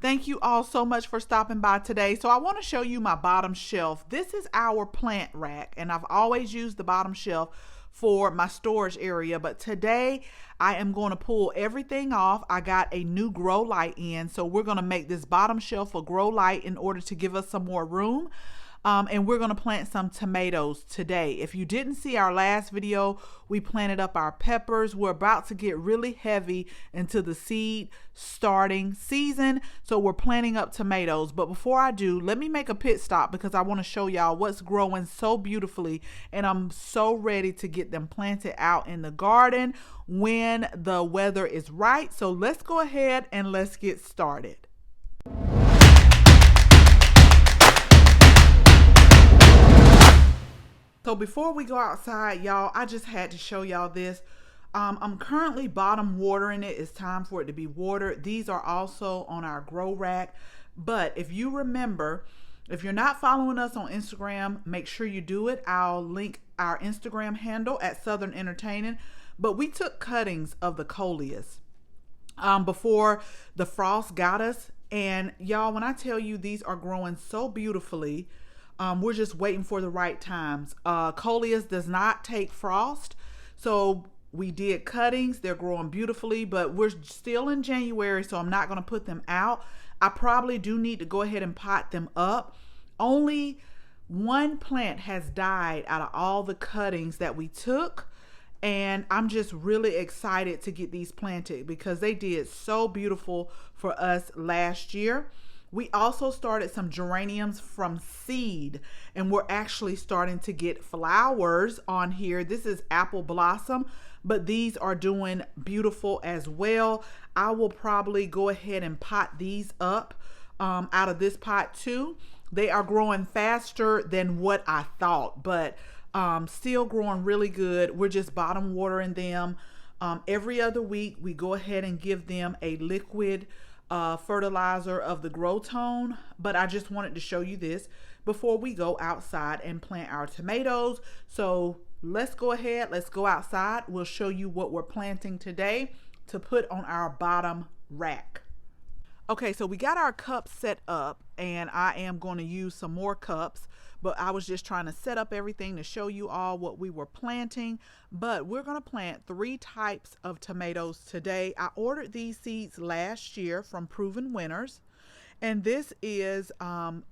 Thank you all so much for stopping by today. So I want to show you my bottom shelf. This is our plant rack, and I've always used the bottom shelf for my storage area, but today I am going to pull everything off. I got a new grow light in, so we're going to make this bottom shelf a grow light in order to give us some more room. And we're going to plant some tomatoes today. If you didn't see our last video, we planted up our peppers. We're about to get really heavy into the seed starting season, so we're planting up tomatoes. But before I do, let me make a pit stop because I want to show y'all what's growing so beautifully, and I'm so ready to get them planted out in the garden when the weather is right. So let's go ahead and let's get started. So before we go outside, y'all, I just had to show y'all this. I'm currently bottom watering it. It's time for it to be watered. These are also on our grow rack. But if you remember, if you're not following us on Instagram, make sure you do it. I'll link our Instagram handle at Southern Entertaining. But we took cuttings of the coleus before the frost got us. And y'all, when I tell you these are growing so beautifully, we're just waiting for the right times. Coleus does not take frost, so we did cuttings. They're growing beautifully, but we're still in January, so I'm not going to put them out. I probably do need to go ahead and pot them up. Only one plant has died out of all the cuttings that we took, and I'm just really excited to get these planted because they did so beautiful for us last year. We also started some geraniums from seed, and we're actually starting to get flowers on here. This is apple blossom, but these are doing beautiful as well. I will probably go ahead and pot these up out of this pot too. They are growing faster than what I thought, but still growing really good. We're just bottom watering them. Every other week, we go ahead and give them a liquid fertilizer of the Grow Tone, but I just wanted to show you this before we go outside and plant our tomatoes. So let's go ahead, let's go outside. We'll show you what we're planting today to put on our bottom rack. Okay, so we got our cups set up, and I am going to use some more cups, but I was just trying to set up everything to show you all what we were planting. But we're going to plant 3 types of tomatoes today. I ordered these seeds last year from Proven Winners, and this is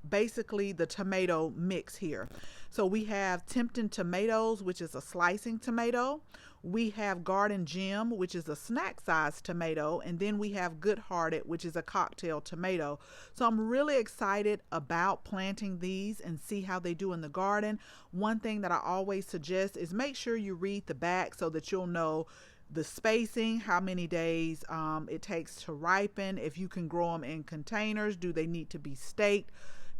basically the tomato mix here. So we have Tempting Tomatoes, which is a slicing tomato. We have Garden Gem, which is a snack size tomato, and then we have Good Hearted, which is a cocktail tomato. So I'm really excited about planting these and see how they do in the garden. One thing that I always suggest is make sure you read the back so that you'll know the spacing, how many days it takes to ripen, if you can grow them in containers, do they need to be staked?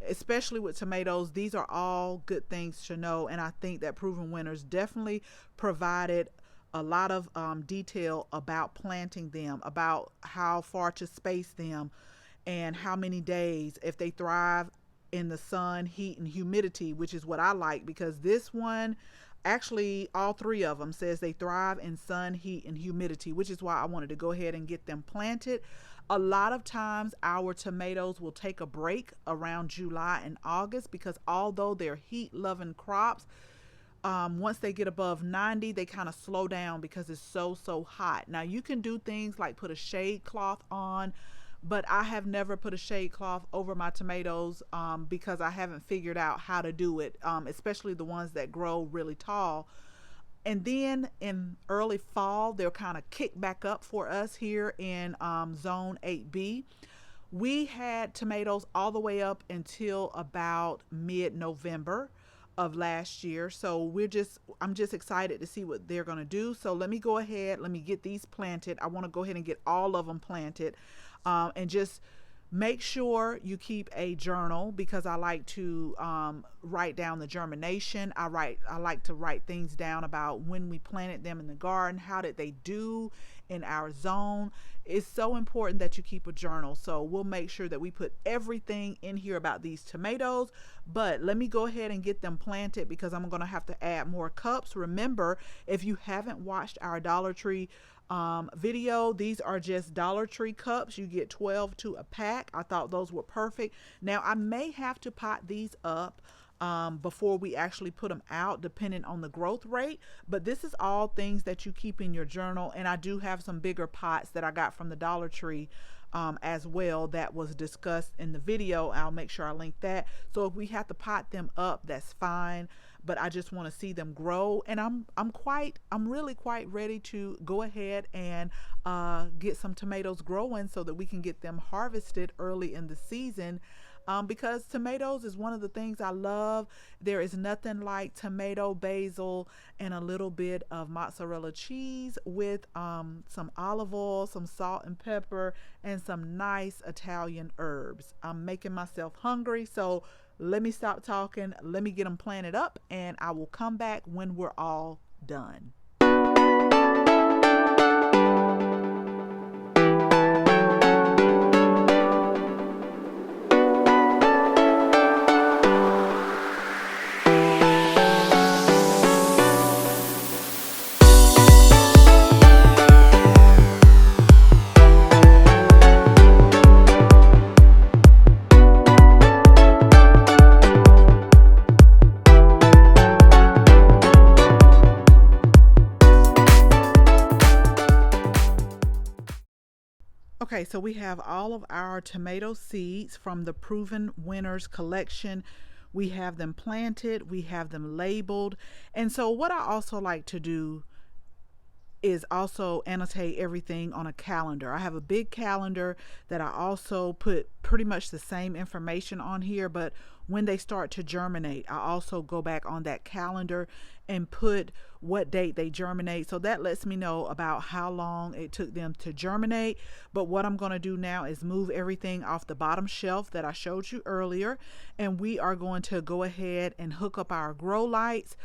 Especially with tomatoes, these are all good things to know, and I think that Proven Winners definitely provided a lot of detail about planting them, about how far to space them, and how many days, if they thrive in the sun, heat, and humidity, which is what I like, because this one, actually all 3 of them says they thrive in sun, heat, and humidity, which is why I wanted to go ahead and get them planted. A lot of times our tomatoes will take a break around July and August because although they're heat-loving crops, once they get above 90, they kind of slow down because it's so hot. Now you can do things like put a shade cloth on, but I have never put a shade cloth over my tomatoes because I haven't figured out how to do it, especially the ones that grow really tall. And then in early fall, they'll kind of kick back up for us here in zone 8B. We had tomatoes all the way up until about mid-November of last year, so I'm just excited to see what they're going to do. So let me go ahead, let me get these planted. I want to go ahead and get all of them planted, and just make sure you keep a journal because I like to write down the germination. I like to write things down about when we planted them in the garden, how did they do in our zone. It's so important that you keep a journal. So we'll make sure that we put everything in here about these tomatoes. But let me go ahead and get them planted because I'm going to have to add more cups. Remember, if you haven't watched our Dollar Tree video. These are just Dollar Tree cups. You get 12 to a pack. I thought those were perfect. Now I may have to pot these up before we actually put them out, depending on the growth rate. But this is all things that you keep in your journal. And I do have some bigger pots that I got from the Dollar Tree as well, that was discussed in the video. I'll make sure I link that. So if we have to pot them up, that's fine. But I just want to see them grow, and I'm really quite ready to go ahead and get some tomatoes growing so that we can get them harvested early in the season. Because tomatoes is one of the things I love. There is nothing like tomato, basil, and a little bit of mozzarella cheese with some olive oil, some salt and pepper, and some nice Italian herbs. I'm making myself hungry, so let me stop talking. Let me get them planted up, and I will come back when we're all done. Okay, so we have all of our tomato seeds from the Proven Winners collection. We have them planted, we have them labeled. And so what I also like to do is also annotate everything on a calendar. I have a big calendar that I also put pretty much the same information on here, but when they start to germinate, I also go back on that calendar and put what date they germinate. So that lets me know about how long it took them to germinate. But what I'm going to do now is move everything off the bottom shelf that I showed you earlier, and we are going to go ahead and hook up our grow lights,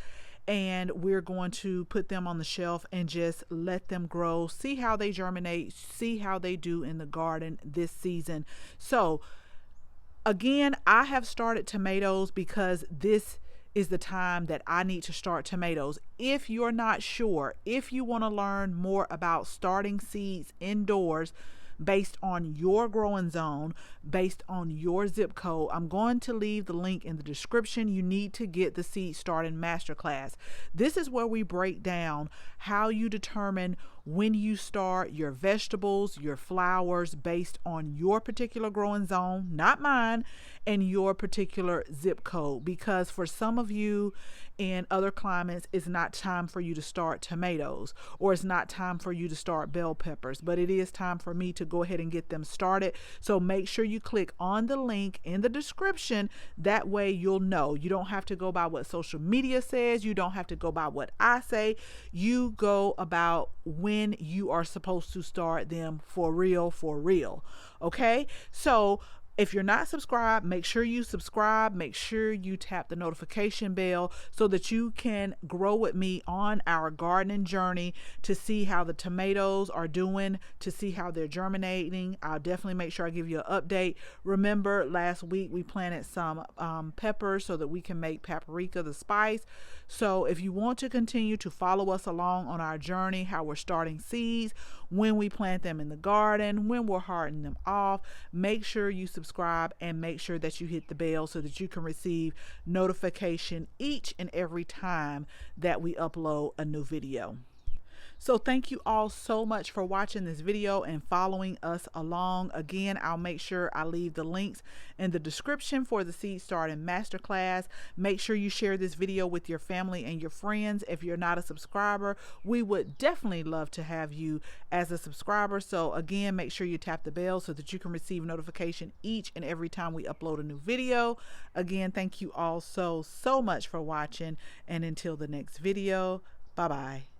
and we're going to put them on the shelf and just let them grow, see how they germinate, see how they do in the garden this season. So again, I have started tomatoes because this is the time that I need to start tomatoes. If you're not sure, if you want to learn more about starting seeds indoors based on your growing zone, based on your zip code, I'm going to leave the link in the description. You need to get the Seed Starting Masterclass. This is where we break down how you determine when you start your vegetables, your flowers, based on your particular growing zone, not mine, and your particular zip code. Because for some of you in other climates, it's not time for you to start tomatoes, or it's not time for you to start bell peppers, but it is time for me to go ahead and get them started. So make sure you click on the link in the description. That way you'll know. You don't have to go by what social media says. You don't have to go by what I say. You go about when you are supposed to start them for real, for real. Okay? So if you're not subscribed, make sure you subscribe. Make sure you tap the notification bell so that you can grow with me on our gardening journey to see how the tomatoes are doing, to see how they're germinating. I'll definitely make sure I give you an update. Remember, last week we planted some peppers so that we can make paprika, the spice. So if you want to continue to follow us along on our journey, how we're starting seeds, when we plant them in the garden, when we're hardening them off, make sure you subscribe and make sure that you hit the bell so that you can receive notification each and every time that we upload a new video. So thank you all so much for watching this video and following us along. Again, I'll make sure I leave the links in the description for the Seed Starting Masterclass. Make sure you share this video with your family and your friends. If you're not a subscriber, we would definitely love to have you as a subscriber. So again, make sure you tap the bell so that you can receive notification each and every time we upload a new video. Again, thank you all so much for watching, and until the next video, bye-bye.